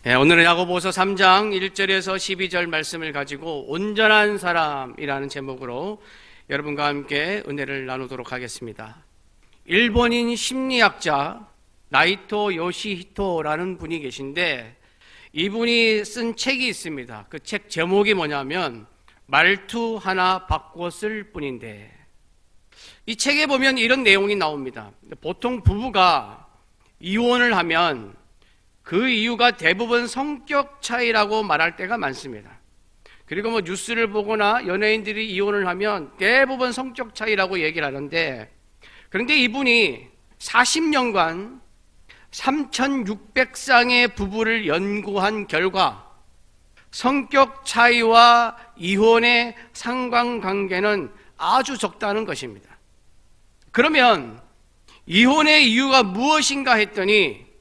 오늘은 야고보서 3장 1절에서 12절 말씀을 가지고 온전한 사람이라는 제목으로 여러분과 함께 은혜를 나누도록 하겠습니다. 일본인 심리학자 나이토 요시히토라는 분이 계신데 이분이 쓴 책이 있습니다. 그 책 제목이 뭐냐면 말투 하나 바꿔 쓸 뿐인데, 이 책에 보면 이런 내용이 나옵니다. 보통 부부가 이혼을 하면 그 이유가 대부분 성격 차이라고 말할 때가 많습니다. 그리고 뉴스를 보거나 연예인들이 이혼을 하면 대부분 성격 차이라고 얘기를 하는데, 그런데 이분이 40년간 3,600쌍의 부부를 연구한 결과 성격 차이와 이혼의 상관관계는 아주 적다는 것입니다. 그러면 이혼의 이유가 무엇인가 했더니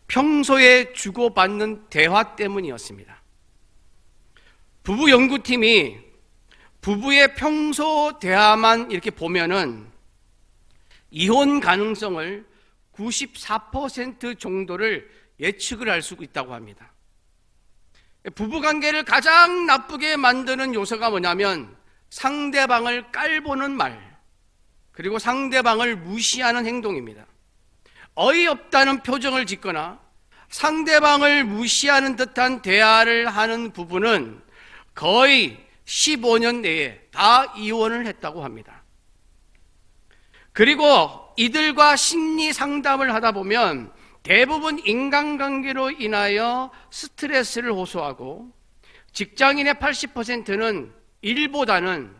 평소에 주고받는 대화 때문이었습니다. 부부 연구팀이 부부의 평소 대화만 이렇게 보면은 이혼 가능성을 94% 정도를 예측을 할 수 있다고 합니다. 부부관계를 가장 나쁘게 만드는 요소가 뭐냐면 상대방을 깔보는 말, 그리고 상대방을 무시하는 행동입니다. 어이없다는 표정을 짓거나 상대방을 무시하는 듯한 대화를 하는 부부는 거의 15년 내에 다 이혼을 했다고 합니다. 그리고 이들과 심리 상담을 하다 보면 대부분 인간관계로 인하여 스트레스를 호소하고, 직장인의 80%는 일보다는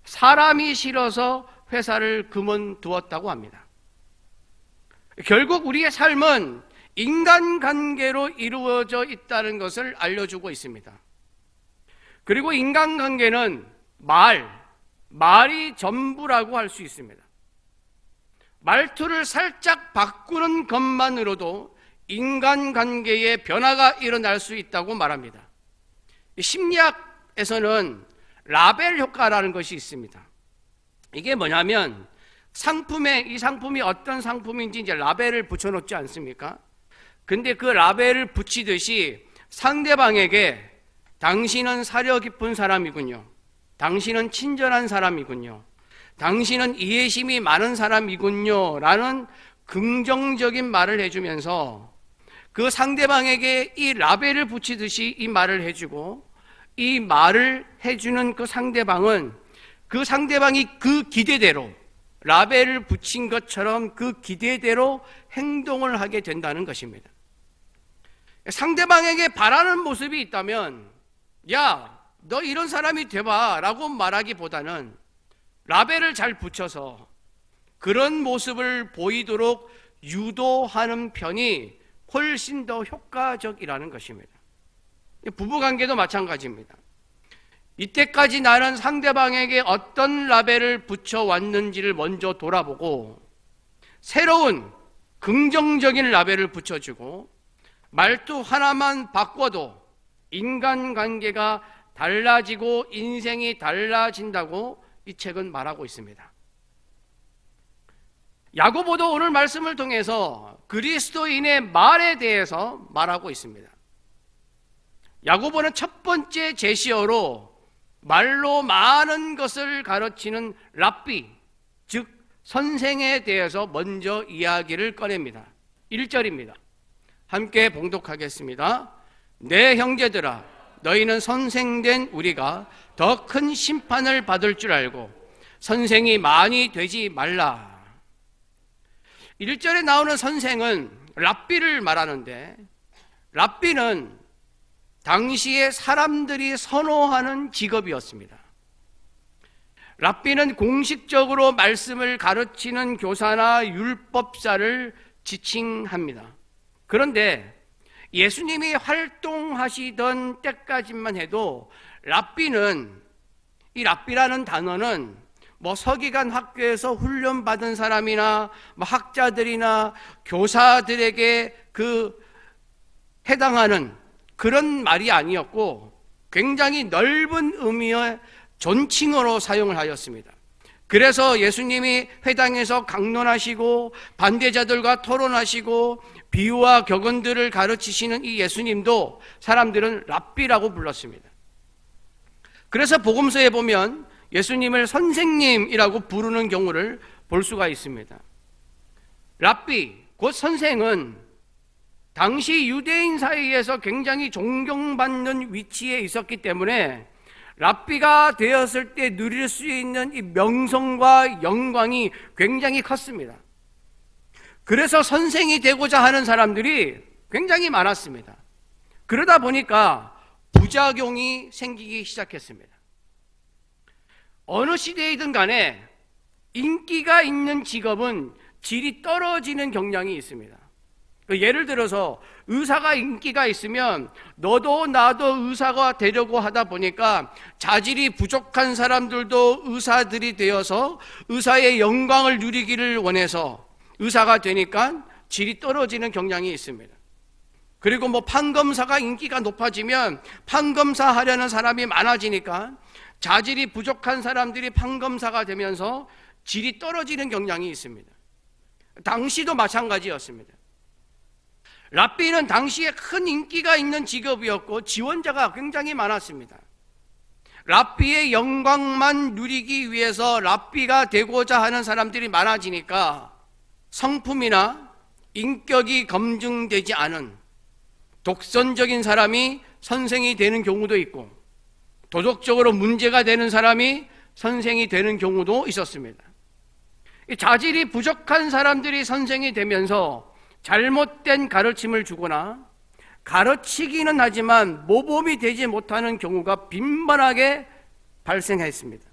사람이 싫어서 회사를 그만두었다고 합니다. 결국 우리의 삶은 인간관계로 이루어져 있다는 것을 알려주고 있습니다. 그리고 인간관계는 말이 전부라고 할 수 있습니다. 말투를 살짝 바꾸는 것만으로도 인간관계에 변화가 일어날 수 있다고 말합니다. 심리학에서는 라벨 효과라는 것이 있습니다. 이게 뭐냐면 이 상품이 어떤 상품인지 이제 라벨을 붙여놓지 않습니까? 근데 그 라벨을 붙이듯이 상대방에게 당신은 사려 깊은 사람이군요, 당신은 친절한 사람이군요, 당신은 이해심이 많은 사람이군요 라는 긍정적인 말을 해주면서 그 상대방에게 이 라벨을 붙이듯이 이 말을 해주고, 이 말을 해주는 그 상대방은 그 상대방이 그 기대대로 라벨을 붙인 것처럼 그 기대대로 행동을 하게 된다는 것입니다. 상대방에게 바라는 모습이 있다면 야, 너 이런 사람이 돼봐 라고 말하기보다는 라벨을 잘 붙여서 그런 모습을 보이도록 유도하는 편이 훨씬 더 효과적이라는 것입니다. 부부관계도 마찬가지입니다. 이때까지 나는 상대방에게 어떤 라벨을 붙여왔는지를 먼저 돌아보고 새로운 긍정적인 라벨을 붙여주고, 말투 하나만 바꿔도 인간관계가 달라지고 인생이 달라진다고 이 책은 말하고 있습니다. 야고보도 오늘 말씀을 통해서 그리스도인의 말에 대해서 말하고 있습니다. 야고보는 첫 번째 제시어로 말로 많은 것을 가르치는 랍비, 즉 선생에 대해서 먼저 이야기를 꺼냅니다. 1절입니다. 함께 봉독하겠습니다. 내 형제들아, 너희는 선생된 우리가 더 큰 심판을 받을 줄 알고 선생이 많이 되지 말라. 1절에 나오는 선생은 랍비를 말하는데, 랍비는 당시에 사람들이 선호하는 직업이었습니다. 랍비는 공식적으로 말씀을 가르치는 교사나 율법사를 지칭합니다. 그런데 예수님이 활동하시던 때까지만 해도 이 랍비라는 단어는 서기관 학교에서 훈련받은 사람이나 학자들이나 교사들에게 해당하는 그런 말이 아니었고 굉장히 넓은 의미의 존칭어로 사용을 하였습니다. 그래서 예수님이 회당에서 강론하시고 반대자들과 토론하시고 비유와 격언들을 가르치시는 이 예수님도 사람들은 랍비라고 불렀습니다. 그래서 복음서에 보면 예수님을 선생님이라고 부르는 경우를 볼 수가 있습니다. 랍비, 곧 선생은 당시 유대인 사이에서 굉장히 존경받는 위치에 있었기 때문에 랍비가 되었을 때 누릴 수 있는 이 명성과 영광이 굉장히 컸습니다. 그래서 선생이 되고자 하는 사람들이 굉장히 많았습니다. 그러다 보니까 부작용이 생기기 시작했습니다. 어느 시대이든 간에 인기가 있는 직업은 질이 떨어지는 경향이 있습니다. 예를 들어서 의사가 인기가 있으면 너도 나도 의사가 되려고 하다 보니까 자질이 부족한 사람들도 의사들이 되어서 의사의 영광을 누리기를 원해서 의사가 되니까 질이 떨어지는 경향이 있습니다. 그리고 판검사가 인기가 높아지면 판검사 하려는 사람이 많아지니까 자질이 부족한 사람들이 판검사가 되면서 질이 떨어지는 경향이 있습니다. 당시도 마찬가지였습니다. 랍비는 당시에 큰 인기가 있는 직업이었고 지원자가 굉장히 많았습니다. 랍비의 영광만 누리기 위해서 랍비가 되고자 하는 사람들이 많아지니까 성품이나 인격이 검증되지 않은 독선적인 사람이 선생이 되는 경우도 있고 도덕적으로 문제가 되는 사람이 선생이 되는 경우도 있었습니다. 자질이 부족한 사람들이 선생이 되면서 잘못된 가르침을 주거나 가르치기는 하지만 모범이 되지 못하는 경우가 빈번하게 발생했습니다.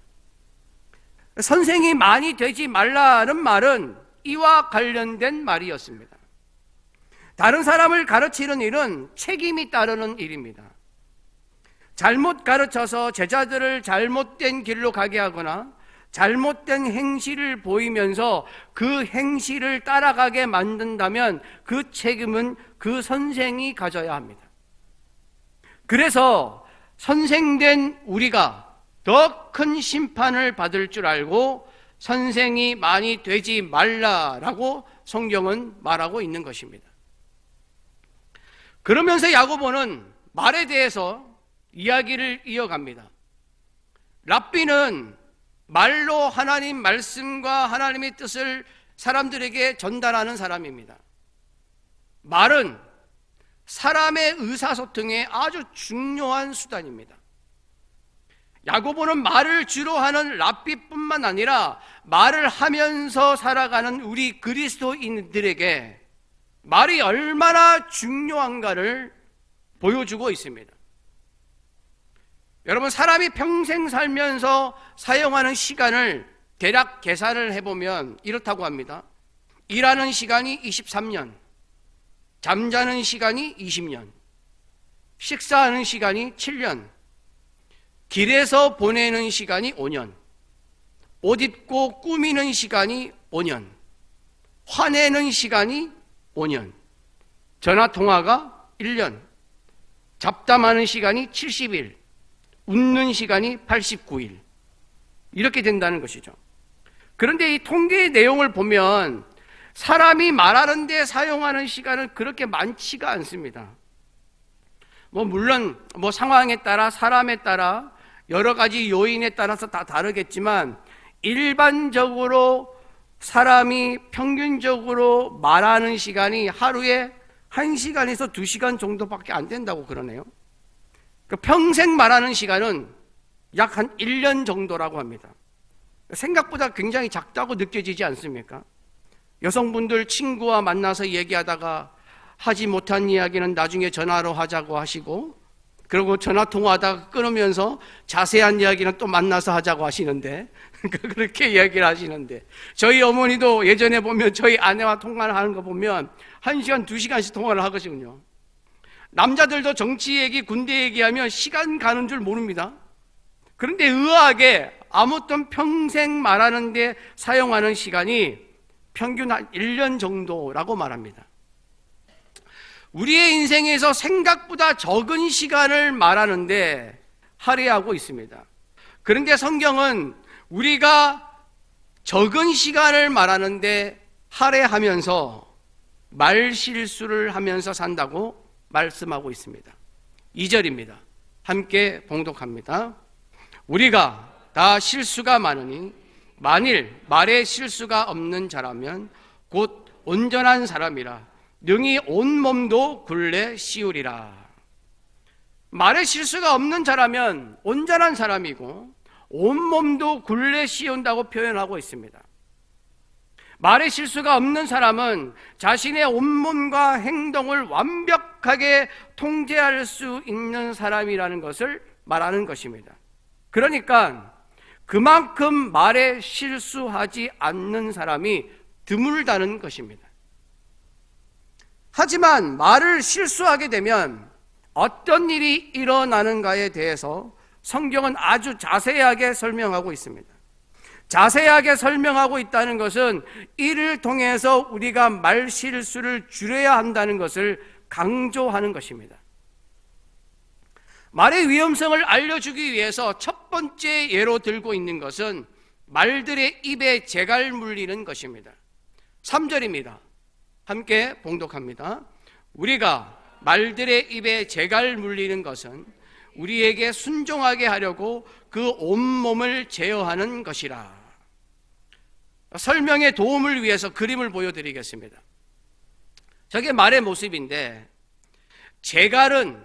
선생이 많이 되지 말라는 말은 이와 관련된 말이었습니다. 다른 사람을 가르치는 일은 책임이 따르는 일입니다. 잘못 가르쳐서 제자들을 잘못된 길로 가게 하거나 잘못된 행실을 보이면서 그 행실을 따라가게 만든다면 그 책임은 그 선생이 가져야 합니다. 그래서 선생된 우리가 더 큰 심판을 받을 줄 알고 선생이 많이 되지 말라라고 성경은 말하고 있는 것입니다. 그러면서 야고보는 말에 대해서 이야기를 이어갑니다. 랍비는 말로 하나님 말씀과 하나님의 뜻을 사람들에게 전달하는 사람입니다. 말은 사람의 의사소통에 아주 중요한 수단입니다. 야고보는 말을 주로 하는 랍비뿐만 아니라 말을 하면서 살아가는 우리 그리스도인들에게 말이 얼마나 중요한가를 보여주고 있습니다. 여러분, 사람이 평생 살면서 사용하는 시간을 대략 계산을 해보면 이렇다고 합니다. 일하는 시간이 23년, 잠자는 시간이 20년, 식사하는 시간이 7년, 길에서 보내는 시간이 5년, 옷 입고 꾸미는 시간이 5년, 화내는 시간이 5년, 전화통화가 1년, 잡담하는 시간이 70일, 웃는 시간이 89일, 이렇게 된다는 것이죠. 그런데 이 통계의 내용을 보면 사람이 말하는 데 사용하는 시간은 그렇게 많지가 않습니다. 물론 상황에 따라 사람에 따라 여러 가지 요인에 따라서 다 다르겠지만 일반적으로 사람이 평균적으로 말하는 시간이 하루에 1시간에서 2시간 정도밖에 안 된다고 그러네요. 평생 말하는 시간은 약 한 1년 정도라고 합니다. 생각보다 굉장히 작다고 느껴지지 않습니까? 여성분들 친구와 만나서 얘기하다가 하지 못한 이야기는 나중에 전화로 하자고 하시고, 그리고 전화 통화하다가 끊으면서 자세한 이야기는 또 만나서 하자고 하시는데 그렇게 이야기를 하시는데, 저희 어머니도 예전에 보면 저희 아내와 통화를 하는 거 보면 1시간, 2시간씩 통화를 하거든요. 남자들도 정치 얘기, 군대 얘기하면 시간 가는 줄 모릅니다. 그런데 의아하게 아무튼 평생 말하는 데 사용하는 시간이 평균 한 1년 정도라고 말합니다. 우리의 인생에서 생각보다 적은 시간을 말하는데 할애하고 있습니다. 그런데 성경은 우리가 적은 시간을 말하는데 할애하면서 말실수를 하면서 산다고 말씀하고 있습니다. 2절입니다. 함께 봉독합니다. 우리가 다 실수가 많으니 만일 말에 실수가 없는 자라면 곧 온전한 사람이라 능히 온몸도 굴레 씌우리라. 말에 실수가 없는 자라면 온전한 사람이고 온몸도 굴레 씌운다고 표현하고 있습니다. 말에 실수가 없는 사람은 자신의 온몸과 행동을 완벽하게 통제할 수 있는 사람이라는 것을 말하는 것입니다. 그러니까 그만큼 말에 실수하지 않는 사람이 드물다는 것입니다. 하지만 말을 실수하게 되면 어떤 일이 일어나는가에 대해서 성경은 아주 자세하게 설명하고 있습니다. 자세하게 설명하고 있다는 것은 이를 통해서 우리가 말 실수를 줄여야 한다는 것을 강조하는 것입니다. 말의 위험성을 알려주기 위해서 첫 번째 예로 들고 있는 것은 말들의 입에 재갈 물리는 것입니다. 3절입니다. 함께 봉독합니다. 우리가 말들의 입에 재갈 물리는 것은 우리에게 순종하게 하려고 그 온몸을 제어하는 것이라. 설명의 도움을 위해서 그림을 보여드리겠습니다. 저게 말의 모습인데, 재갈은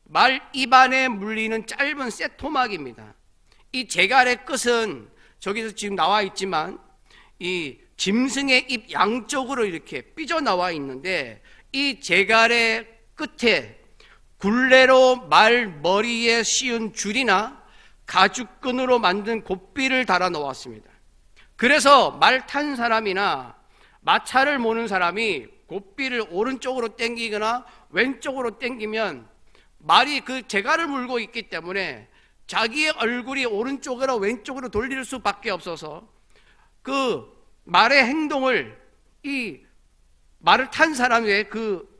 말 입안에 물리는 짧은 쇠토막입니다. 이 재갈의 끝은 저기서 지금 나와 있지만 이 짐승의 입 양쪽으로 이렇게 삐져나와 있는데, 이 재갈의 끝에 굴레로 말 머리에 씌운 줄이나 가죽끈으로 만든 곱비를 달아 놓았습니다. 그래서 말 탄 사람이나 마차를 모는 사람이 곱비를 오른쪽으로 당기거나 왼쪽으로 당기면 말이 그 재갈을 물고 있기 때문에 자기의 얼굴이 오른쪽으로 왼쪽으로 돌릴 수밖에 없어서 그 말의 행동을 이 말을 탄 사람의 그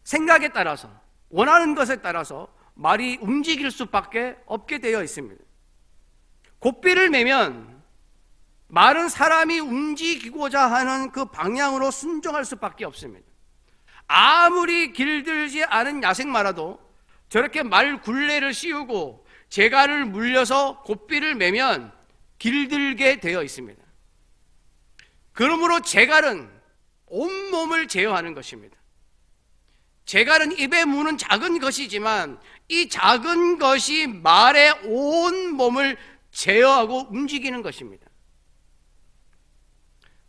생각에 따라서, 원하는 것에 따라서 말이 움직일 수밖에 없게 되어 있습니다. 곱비를 매면 말은 사람이 움직이고자 하는 그 방향으로 순종할 수밖에 없습니다. 아무리 길들지 않은 야생마라도 저렇게 말 굴레를 씌우고 재갈을 물려서 곱비를 매면 길들게 되어 있습니다. 그러므로 재갈은 온몸을 제어하는 것입니다. 재갈은 입에 무는 작은 것이지만 이 작은 것이 말의 온 몸을 제어하고 움직이는 것입니다.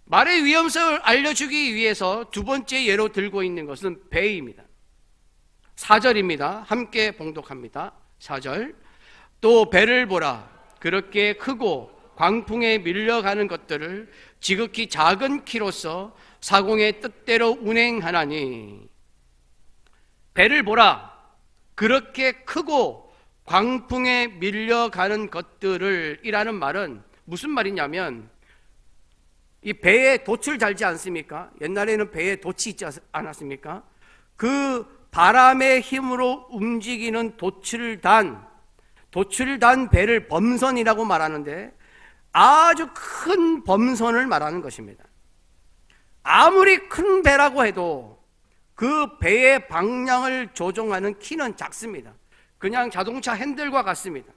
말의 위험성을 알려주기 위해서 두 번째 예로 들고 있는 것은 배입니다. 4절입니다. 함께 봉독합니다. 4절. 또 배를 보라. 그렇게 크고 광풍에 밀려가는 것들을 지극히 작은 키로서 사공의 뜻대로 운행하나니. 배를 보라. 그렇게 크고 광풍에 밀려가는 것들을 이라는 말은 무슨 말이냐면, 이 배에 돛을 달지 않습니까? 옛날에는 배에 돛이 있지 않았습니까? 그 바람의 힘으로 움직이는 돛을 단 배를 범선이라고 말하는데, 아주 큰 범선을 말하는 것입니다. 아무리 큰 배라고 해도 그 배의 방향을 조종하는 키는 작습니다. 그냥 자동차 핸들과 같습니다.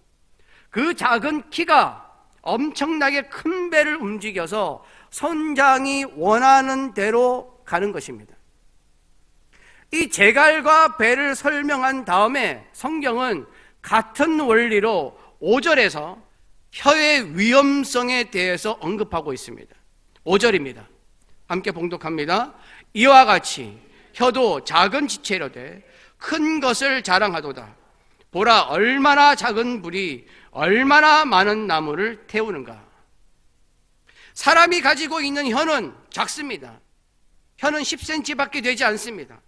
그 작은 키가 엄청나게 큰 배를 움직여서 선장이 원하는 대로 가는 것입니다. 이 재갈과 배를 설명한 다음에 성경은 같은 원리로 5절에서 혀의 위험성에 대해서 언급하고 있습니다. 5절입니다. 함께 봉독합니다. 이와 같이 혀도 작은 지체로되 큰 것을 자랑하도다. 보라, 얼마나 작은 불이 얼마나 많은 나무를 태우는가. 사람이 가지고 있는 혀는 작습니다. 혀는 10cm밖에 되지 않습니다.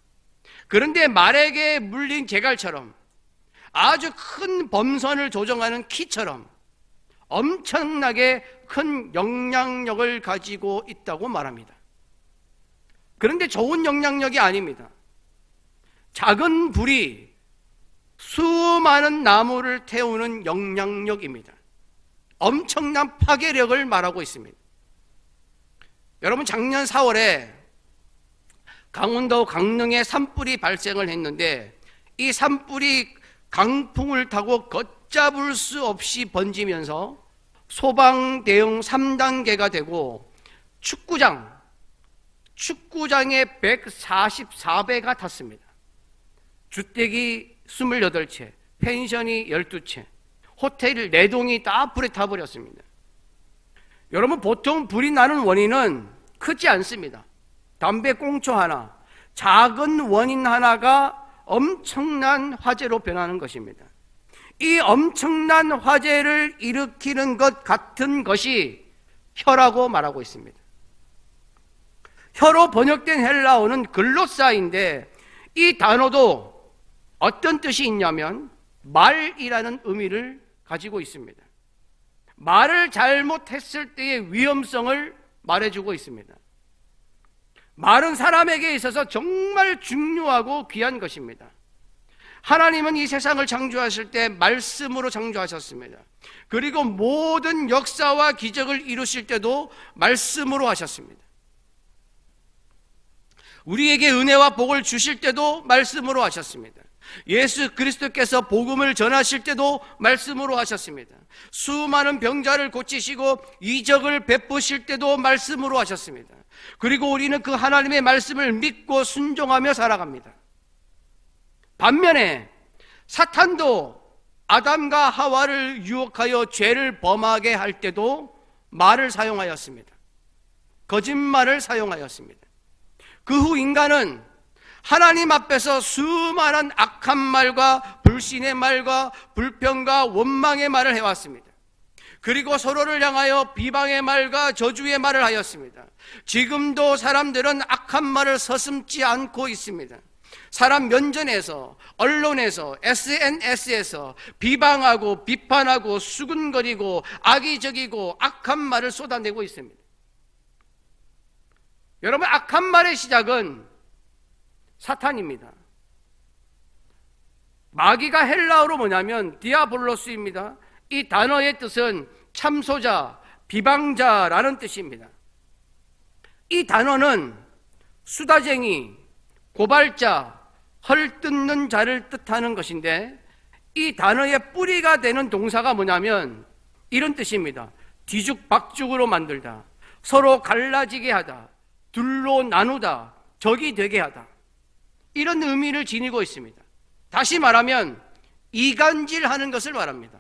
그런데 말에게 물린 재갈처럼 아주 큰 범선을 조정하는 키처럼 엄청나게 큰 영향력을 가지고 있다고 말합니다. 그런데 좋은 영향력이 아닙니다. 작은 불이 수많은 나무를 태우는 영향력입니다. 엄청난 파괴력을 말하고 있습니다. 여러분, 작년 4월에 강원도 강릉에 산불이 발생을 했는데 이 산불이 강풍을 타고 걷잡을 수 없이 번지면서 소방 대응 3단계가 되고 축구장에 144배가 탔습니다. 주택이 28채, 펜션이 12채, 호텔 4동이 다 불에 타버렸습니다. 여러분, 보통 불이 나는 원인은 크지 않습니다. 담배 꽁초 하나, 작은 원인 하나가 엄청난 화재로 변하는 것입니다. 이 엄청난 화재를 일으키는 것 같은 것이 혀라고 말하고 있습니다. 혀로 번역된 헬라어는 글로사인데 이 단어도 어떤 뜻이 있냐면 말이라는 의미를 가지고 있습니다. 말을 잘못했을 때의 위험성을 말해주고 있습니다. 말은 사람에게 있어서 정말 중요하고 귀한 것입니다. 하나님은 이 세상을 창조하실 때 말씀으로 창조하셨습니다. 그리고 모든 역사와 기적을 이루실 때도 말씀으로 하셨습니다. 우리에게 은혜와 복을 주실 때도 말씀으로 하셨습니다. 예수 그리스도께서 복음을 전하실 때도 말씀으로 하셨습니다. 수많은 병자를 고치시고 이적을 베푸실 때도 말씀으로 하셨습니다. 그리고 우리는 그 하나님의 말씀을 믿고 순종하며 살아갑니다. 반면에 사탄도 아담과 하와를 유혹하여 죄를 범하게 할 때도 말을 사용하였습니다. 거짓말을 사용하였습니다. 그 후 인간은 하나님 앞에서 수많은 악한 말과 불신의 말과 불평과 원망의 말을 해왔습니다. 그리고 서로를 향하여 비방의 말과 저주의 말을 하였습니다. 지금도 사람들은 악한 말을 서슴지 않고 있습니다. 사람 면전에서, 언론에서, SNS에서 비방하고 비판하고 수군거리고 악의적이고 악한 말을 쏟아내고 있습니다. 여러분, 악한 말의 시작은 사탄입니다. 마귀가 헬라어로 뭐냐면 디아볼로스입니다. 이 단어의 뜻은 참소자, 비방자라는 뜻입니다. 이 단어는 수다쟁이, 고발자, 헐뜯는 자를 뜻하는 것인데 이 단어의 뿌리가 되는 동사가 뭐냐면 이런 뜻입니다. 뒤죽박죽으로 만들다, 서로 갈라지게 하다, 둘로 나누다, 적이 되게 하다, 이런 의미를 지니고 있습니다. 다시 말하면 이간질하는 것을 말합니다.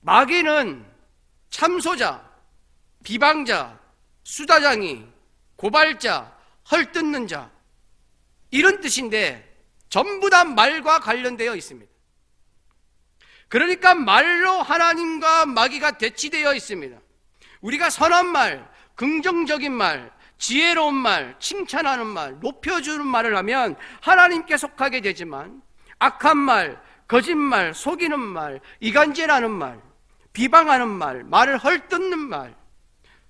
마귀는 참소자, 비방자, 수다장이, 고발자, 헐뜯는 자, 이런 뜻인데 전부 다 말과 관련되어 있습니다. 그러니까 말로 하나님과 마귀가 대치되어 있습니다. 우리가 선한 말, 긍정적인 말, 지혜로운 말, 칭찬하는 말, 높여주는 말을 하면 하나님께 속하게 되지만 악한 말, 거짓말, 속이는 말, 이간질하는 말, 비방하는 말, 말을 헐뜯는 말,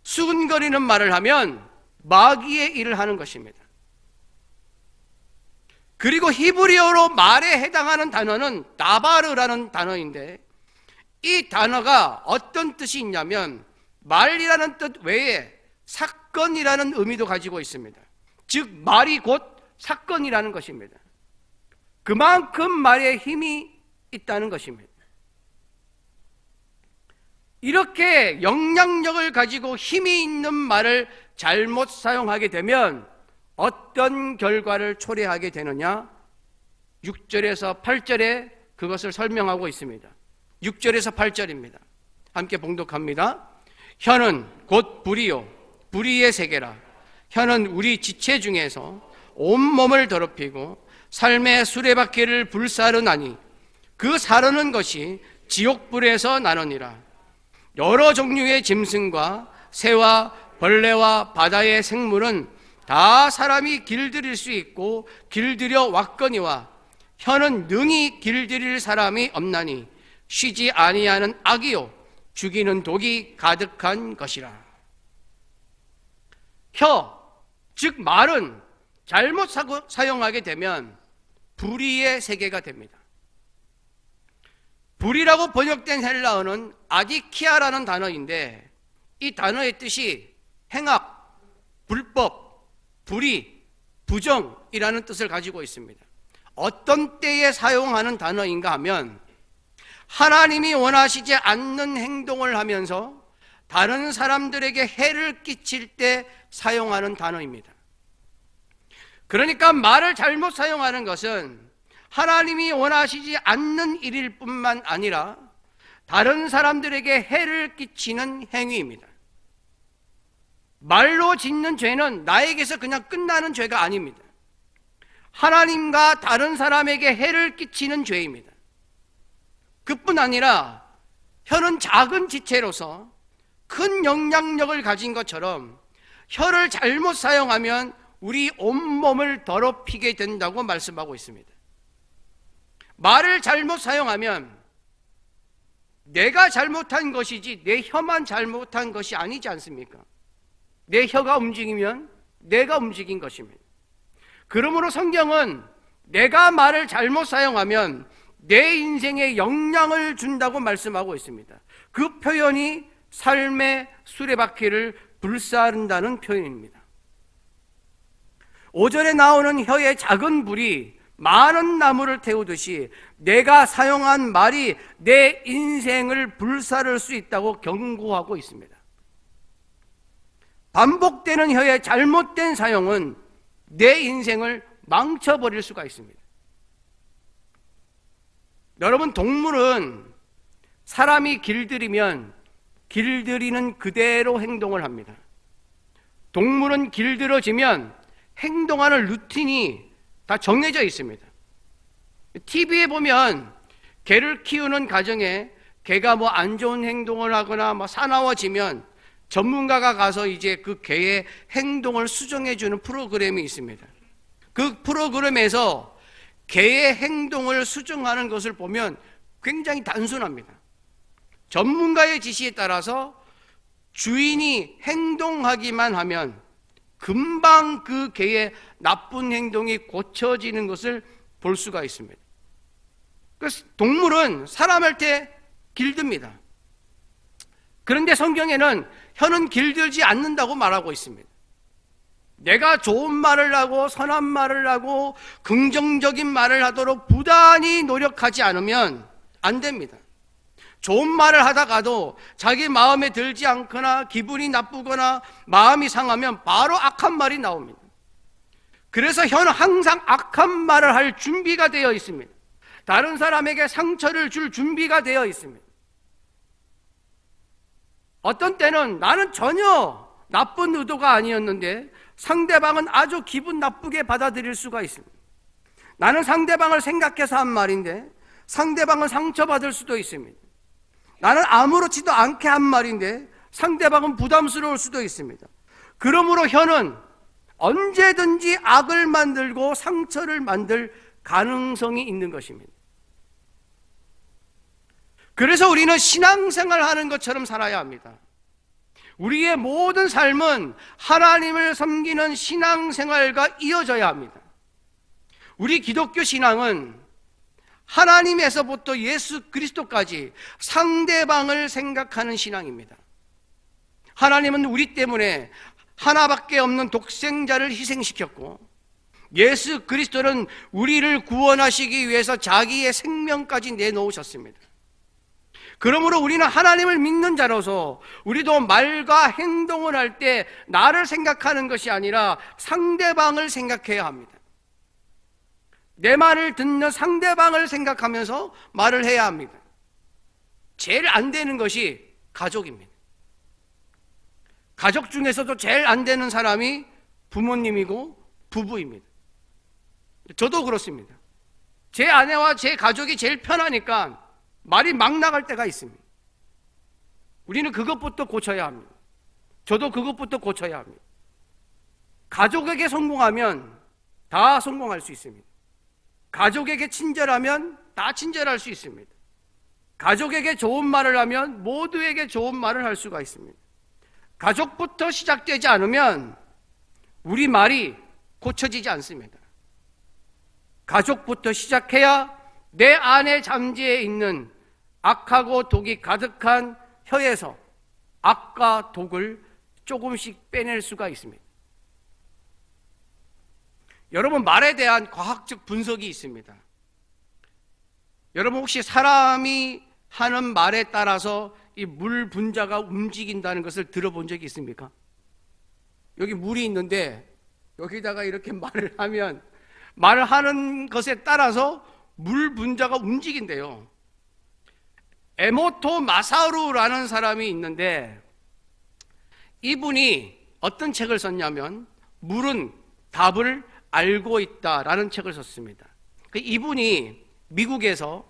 수군거리는 말을 하면 마귀의 일을 하는 것입니다. 그리고 히브리어로 말에 해당하는 단어는 다바르라는 단어인데 이 단어가 어떤 뜻이 있냐면 말이라는 뜻 외에 사건이라는 의미도 가지고 있습니다. 즉 말이 곧 사건이라는 것입니다. 그만큼 말에 힘이 있다는 것입니다. 이렇게 영향력을 가지고 힘이 있는 말을 잘못 사용하게 되면 어떤 결과를 초래하게 되느냐? 6절에서 8절에 그것을 설명하고 있습니다. 6절에서 8절입니다. 함께 봉독합니다. 혀는 곧 불이요 불의의 세계라. 혀는 우리 지체 중에서 온몸을 더럽히고 삶의 수레바퀴를 불사르나니 그 사르는 것이 지옥불에서 나느니라. 여러 종류의 짐승과 새와 벌레와 바다의 생물은 다 사람이 길들일 수 있고 길들여 왔거니와 혀는 능히 길들일 사람이 없나니 쉬지 아니하는 악이요 죽이는 독이 가득한 것이라. 혀, 즉 말은 잘못 사용하게 되면 불의의 세계가 됩니다. 불이라고 번역된 헬라어는 아디키아라는 단어인데 이 단어의 뜻이 행악, 불법, 불의, 부정이라는 뜻을 가지고 있습니다. 어떤 때에 사용하는 단어인가 하면 하나님이 원하시지 않는 행동을 하면서 다른 사람들에게 해를 끼칠 때 사용하는 단어입니다. 그러니까 말을 잘못 사용하는 것은 하나님이 원하시지 않는 일일 뿐만 아니라 다른 사람들에게 해를 끼치는 행위입니다. 말로 짓는 죄는 나에게서 그냥 끝나는 죄가 아닙니다. 하나님과 다른 사람에게 해를 끼치는 죄입니다. 그뿐 아니라 혀는 작은 지체로서 큰 영향력을 가진 것처럼 혀를 잘못 사용하면 우리 온몸을 더럽히게 된다고 말씀하고 있습니다. 말을 잘못 사용하면 내가 잘못한 것이지 내 혀만 잘못한 것이 아니지 않습니까? 내 혀가 움직이면 내가 움직인 것입니다. 그러므로 성경은 내가 말을 잘못 사용하면 내 인생에 영향을 준다고 말씀하고 있습니다. 그 표현이 삶의 수레바퀴를 불사른다는 표현입니다. 5절에 나오는 혀의 작은 불이 많은 나무를 태우듯이 내가 사용한 말이 내 인생을 불사를 수 있다고 경고하고 있습니다. 반복되는 혀의 잘못된 사용은 내 인생을 망쳐버릴 수가 있습니다. 여러분, 동물은 사람이 길들이면 길들이는 그대로 행동을 합니다. 동물은 길들어지면 행동하는 루틴이 다 정해져 있습니다. TV에 보면 개를 키우는 가정에 개가 안 좋은 행동을 하거나 사나워지면 전문가가 가서 이제 그 개의 행동을 수정해 주는 프로그램이 있습니다. 그 프로그램에서 개의 행동을 수정하는 것을 보면 굉장히 단순합니다. 전문가의 지시에 따라서 주인이 행동하기만 하면 금방 그 개의 나쁜 행동이 고쳐지는 것을 볼 수가 있습니다. 그래서 동물은 사람한테 길듭니다. 그런데 성경에는 혀는 길들지 않는다고 말하고 있습니다. 내가 좋은 말을 하고 선한 말을 하고 긍정적인 말을 하도록 부단히 노력하지 않으면 안 됩니다. 좋은 말을 하다가도 자기 마음에 들지 않거나 기분이 나쁘거나 마음이 상하면 바로 악한 말이 나옵니다. 그래서 혀는 항상 악한 말을 할 준비가 되어 있습니다. 다른 사람에게 상처를 줄 준비가 되어 있습니다. 어떤 때는 나는 전혀 나쁜 의도가 아니었는데 상대방은 아주 기분 나쁘게 받아들일 수가 있습니다. 나는 상대방을 생각해서 한 말인데 상대방은 상처받을 수도 있습니다. 나는 아무렇지도 않게 한 말인데 상대방은 부담스러울 수도 있습니다. 그러므로 혀는 언제든지 악을 만들고 상처를 만들 가능성이 있는 것입니다. 그래서 우리는 신앙생활 하는 것처럼 살아야 합니다. 우리의 모든 삶은 하나님을 섬기는 신앙생활과 이어져야 합니다. 우리 기독교 신앙은 하나님에서부터 예수 그리스도까지 상대방을 생각하는 신앙입니다. 하나님은 우리 때문에 하나밖에 없는 독생자를 희생시켰고 예수 그리스도는 우리를 구원하시기 위해서 자기의 생명까지 내놓으셨습니다. 그러므로 우리는 하나님을 믿는 자로서 우리도 말과 행동을 할 때 나를 생각하는 것이 아니라 상대방을 생각해야 합니다. 내 말을 듣는 상대방을 생각하면서 말을 해야 합니다. 제일 안 되는 것이 가족입니다. 가족 중에서도 제일 안 되는 사람이 부모님이고 부부입니다. 저도 그렇습니다. 제 아내와 제 가족이 제일 편하니까 말이 막 나갈 때가 있습니다. 우리는 그것부터 고쳐야 합니다. 저도 그것부터 고쳐야 합니다. 가족에게 성공하면 다 성공할 수 있습니다. 가족에게 친절하면 다 친절할 수 있습니다. 가족에게 좋은 말을 하면 모두에게 좋은 말을 할 수가 있습니다. 가족부터 시작되지 않으면 우리 말이 고쳐지지 않습니다. 가족부터 시작해야 내 안에 잠재해 있는 악하고 독이 가득한 혀에서 악과 독을 조금씩 빼낼 수가 있습니다. 여러분, 말에 대한 과학적 분석이 있습니다. 여러분, 혹시 사람이 하는 말에 따라서 이 물 분자가 움직인다는 것을 들어본 적이 있습니까? 여기 물이 있는데 여기다가 이렇게 말을 하면 말을 하는 것에 따라서 물 분자가 움직인대요. 에모토 마사루라는 사람이 있는데 이분이 어떤 책을 썼냐면 물은 답을 알고 있다라는 책을 썼습니다. 이분이 미국에서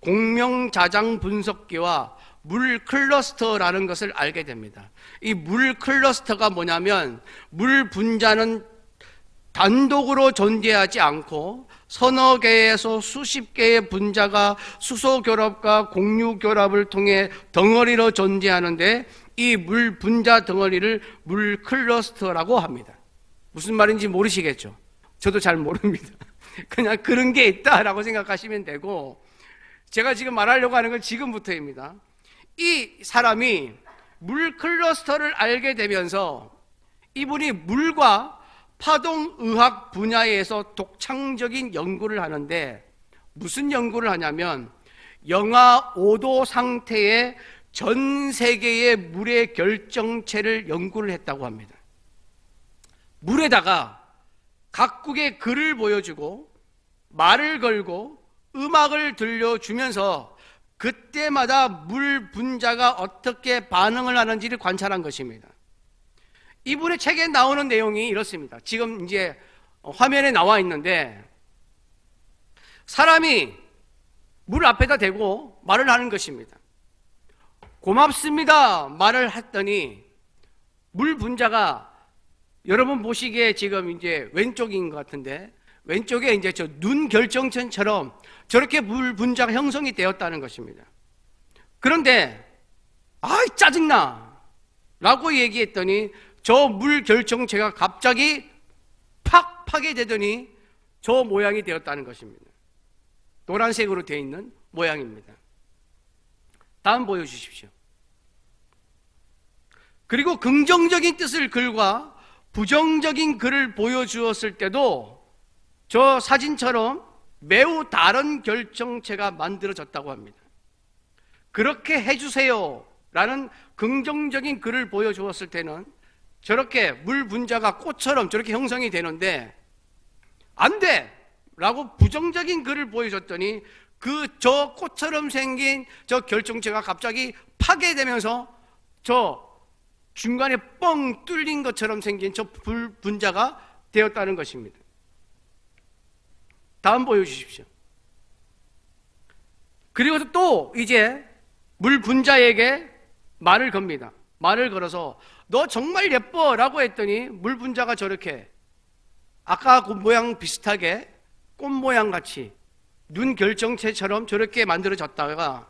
공명자장 분석기와 물 클러스터라는 것을 알게 됩니다. 이 물 클러스터가 뭐냐면 물 분자는 단독으로 존재하지 않고 서너 개에서 수십 개의 분자가 수소 결합과 공유 결합을 통해 덩어리로 존재하는데 이 물 분자 덩어리를 물 클러스터라고 합니다. 무슨 말인지 모르시겠죠? 저도 잘 모릅니다. 그냥 그런 게 있다라고 생각하시면 되고, 제가 지금 말하려고 하는 건 지금부터입니다. 이 사람이 물 클러스터를 알게 되면서 이분이 물과 파동의학 분야에서 독창적인 연구를 하는데, 무슨 연구를 하냐면 영하 5도 상태의 전 세계의 물의 결정체를 연구를 했다고 합니다. 물에다가 각국의 글을 보여주고 말을 걸고 음악을 들려주면서 그때마다 물 분자가 어떻게 반응을 하는지를 관찰한 것입니다. 이분의 책에 나오는 내용이 이렇습니다. 지금 이제 화면에 나와 있는데, 사람이 물 앞에다 대고 말을 하는 것입니다. 고맙습니다 말을 했더니 물 분자가, 여러분 보시기에 지금 이제 왼쪽인 것 같은데, 왼쪽에 이제 저 눈 결정체처럼 저렇게 물 분자가 형성이 되었다는 것입니다. 그런데 아이 짜증나 라고 얘기했더니 저 물 결정체가 갑자기 팍 파괴되더니 저 모양이 되었다는 것입니다. 노란색으로 되어 있는 모양입니다. 다음 보여주십시오. 그리고 긍정적인 뜻을 글과 부정적인 글을 보여주었을 때도 저 사진처럼 매우 다른 결정체가 만들어졌다고 합니다. 그렇게 해주세요 라는 긍정적인 글을 보여주었을 때는 저렇게 물 분자가 꽃처럼 저렇게 형성이 되는데, 안 돼! 라고 부정적인 글을 보여줬더니 저 꽃처럼 생긴 저 결정체가 갑자기 파괴되면서 저 중간에 뻥 뚫린 것처럼 생긴 저 불 분자가 되었다는 것입니다. 다음 보여주십시오. 그리고 또 이제 물 분자에게 말을 겁니다. 말을 걸어서 너 정말 예뻐 라고 했더니 물 분자가 저렇게 아까 그 모양 비슷하게 꽃 모양 같이 눈 결정체처럼 저렇게 만들어졌다가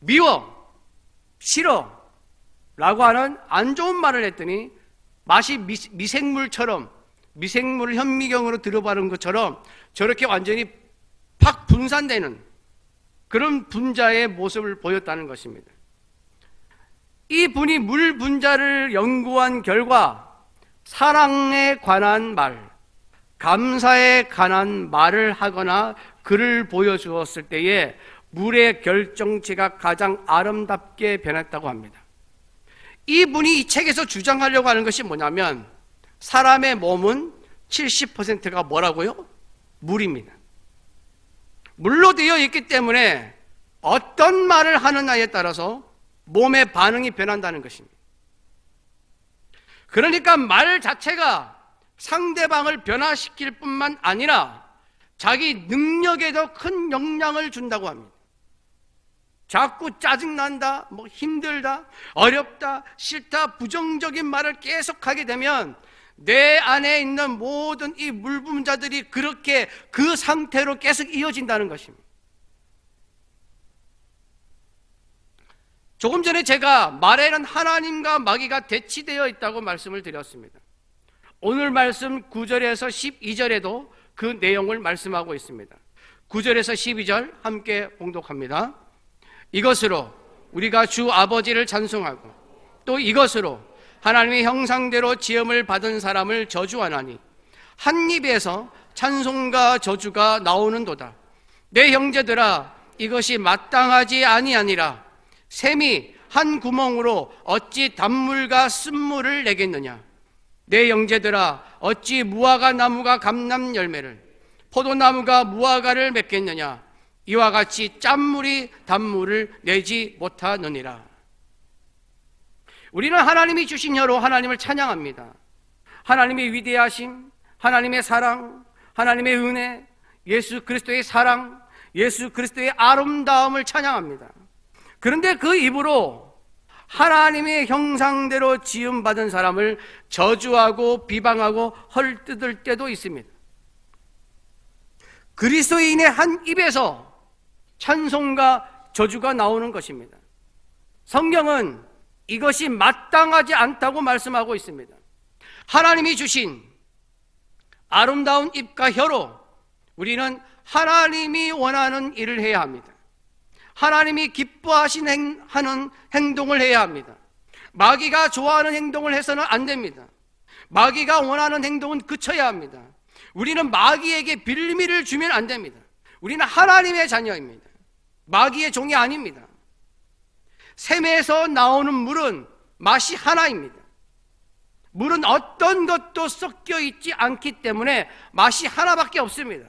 미워, 싫어 라고 하는 안 좋은 말을 했더니 맛이 미생물처럼, 미생물 현미경으로 들어가는 것처럼 저렇게 완전히 팍 분산되는 그런 분자의 모습을 보였다는 것입니다. 이 분이 물 분자를 연구한 결과 사랑에 관한 말, 감사에 관한 말을 하거나 글을 보여주었을 때에 물의 결정체가 가장 아름답게 변했다고 합니다. 이분이 이 책에서 주장하려고 하는 것이 뭐냐면 사람의 몸은 70%가 뭐라고요? 물입니다. 물로 되어 있기 때문에 어떤 말을 하느냐에 따라서 몸의 반응이 변한다는 것입니다. 그러니까 말 자체가 상대방을 변화시킬 뿐만 아니라 자기 능력에도 큰 영향을 준다고 합니다. 자꾸 짜증난다, 힘들다, 어렵다, 싫다, 부정적인 말을 계속하게 되면 내 안에 있는 모든 이 물분자들이 그렇게 그 상태로 계속 이어진다는 것입니다. 조금 전에 제가 말에는 하나님과 마귀가 대치되어 있다고 말씀을 드렸습니다. 오늘 말씀 9절에서 12절에도 그 내용을 말씀하고 있습니다. 9절에서 12절 함께 봉독합니다. 이것으로 우리가 주 아버지를 찬송하고 또 이것으로 하나님의 형상대로 지음을 받은 사람을 저주하나니 한 입에서 찬송과 저주가 나오는도다. 내 형제들아, 이것이 마땅하지 아니하니라. 샘이 한 구멍으로 어찌 단물과 쓴물을 내겠느냐. 내 형제들아, 어찌 무화과 나무가 감람 열매를, 포도나무가 무화과를 맺겠느냐. 이와 같이 짠물이 단물을 내지 못하느니라. 우리는 하나님이 주신 혀로 하나님을 찬양합니다. 하나님의 위대하심, 하나님의 사랑, 하나님의 은혜, 예수 그리스도의 사랑, 예수 그리스도의 아름다움을 찬양합니다. 그런데 그 입으로 하나님의 형상대로 지음받은 사람을 저주하고 비방하고 헐뜯을 때도 있습니다. 그리스도인의 한 입에서 찬송과 저주가 나오는 것입니다. 성경은 이것이 마땅하지 않다고 말씀하고 있습니다. 하나님이 주신 아름다운 입과 혀로 우리는 하나님이 원하는 일을 해야 합니다. 하나님이 기뻐하시는 하는 행동을 해야 합니다. 마귀가 좋아하는 행동을 해서는 안 됩니다. 마귀가 원하는 행동은 그쳐야 합니다. 우리는 마귀에게 빌미를 주면 안 됩니다. 우리는 하나님의 자녀입니다. 마귀의 종이 아닙니다. 샘에서 나오는 물은 맛이 하나입니다. 물은 어떤 것도 섞여 있지 않기 때문에 맛이 하나밖에 없습니다.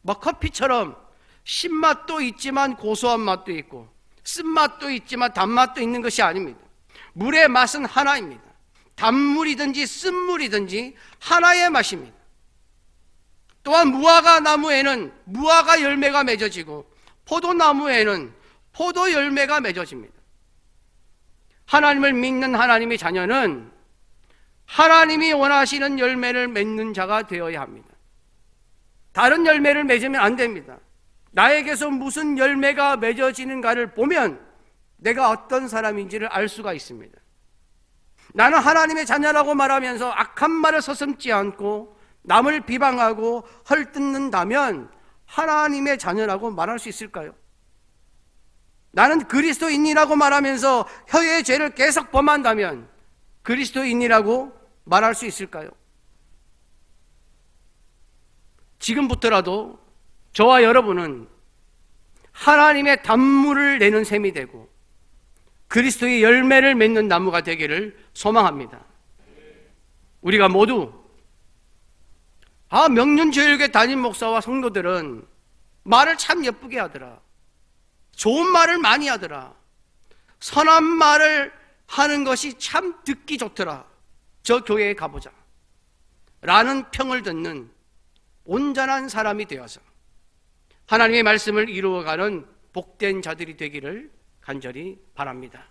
뭐 커피처럼 신맛도 있지만 고소한 맛도 있고 쓴맛도 있지만 단맛도 있는 것이 아닙니다. 물의 맛은 하나입니다. 단물이든지 쓴물이든지 하나의 맛입니다. 또한 무화과 나무에는 무화과 열매가 맺어지고 포도나무에는 포도 열매가 맺어집니다. 하나님을 믿는 하나님의 자녀는 하나님이 원하시는 열매를 맺는 자가 되어야 합니다. 다른 열매를 맺으면 안 됩니다. 나에게서 무슨 열매가 맺어지는가를 보면 내가 어떤 사람인지를 알 수가 있습니다. 나는 하나님의 자녀라고 말하면서 악한 말을 서슴지 않고 남을 비방하고 헐뜯는다면 하나님의 자녀라고 말할 수 있을까요? 나는 그리스도인이라고 말하면서 혀의 죄를 계속 범한다면 그리스도인이라고 말할 수 있을까요? 지금부터라도 저와 여러분은 하나님의 단물을 내는 셈이 되고 그리스도의 열매를 맺는 나무가 되기를 소망합니다. 우리가 모두 명륜교육의 담임 목사와 성도들은 말을 참 예쁘게 하더라. 좋은 말을 많이 하더라. 선한 말을 하는 것이 참 듣기 좋더라. 저 교회에 가보자. 라는 평을 듣는 온전한 사람이 되어서 하나님의 말씀을 이루어가는 복된 자들이 되기를 간절히 바랍니다.